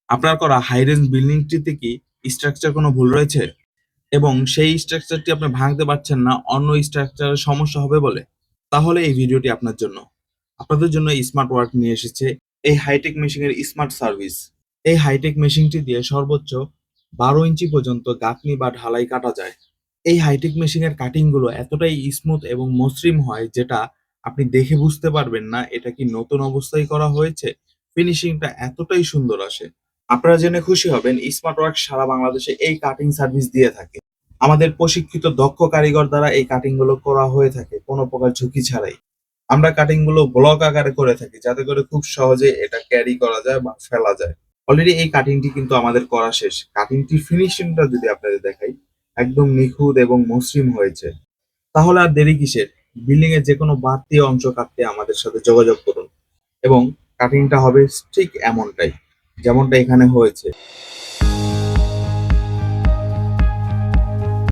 আপনার করা high range বিল্ডিংটিতে কি স্ট্রাকচার কোনো ভুল রয়েছে? এবং সেই স্ট্রাকচারটি আপনি ভাঙতে পারছেন না অন্য স্ট্রাকচারের সমস্যা হবে বলে? তাহলে এই ভিডিওটি আপনার জন্য। আপনাদের জন্য স্মার্ট ওয়ার্ক নিয়ে এসেছে এই হাইটেক মেশিনের স্মার্ট সার্ভিস। এই হাইটেক মেশিনটি দিয়ে সর্বোচ্চ 12 ইঞ্চি পর্যন্ত গাঁথনি বা ঢালাই কাটা যায়। এই হাইটেক মেশিনের কাটিং গুলো এতটাই স্মুথ এবং মসৃণ হয় যেটা আপনি দেখে বুঝতে পারবেন না এটা কি নতুন অবস্থায় করা হয়েছে। ফিনিশিংটা এতটাই সুন্দর আসে। আপনারা জেনে খুশি হবেন স্মার্ট ওয়ার্ক সারা বাংলাদেশে এই কাটিং সার্ভিস দিয়ে থাকে। আমাদের প্রশিক্ষিত দক্ষ কারিগর দ্বারা এই কাটিং গুলো করা হয়ে থাকে কোনো প্রকার ঝুঁকি ছাড়াই। আমরা কাটিং গুলো ব্লক আকারে করে থাকি যাতে করে খুব সহজে এটা ক্যারি করা যায় বা ফেলা যায়। অলরেডি এই কাটিংটি কিন্তু আমাদের করা শেষ। কাটিংটির ফিনিশিংটা যদি আপনাদের দেখাই, একদম নিখুঁত এবং মসৃণ হয়েছে। তাহলে আর দেরি কিসের? বিল্ডিং এর যেকোনো বাড়তি অংশ কাটতে আমাদের সাথে যোগাযোগ করুন এবং কাটিংটা হবে ঠিক এমনটাই, যেমনটা এখানে হয়েছে।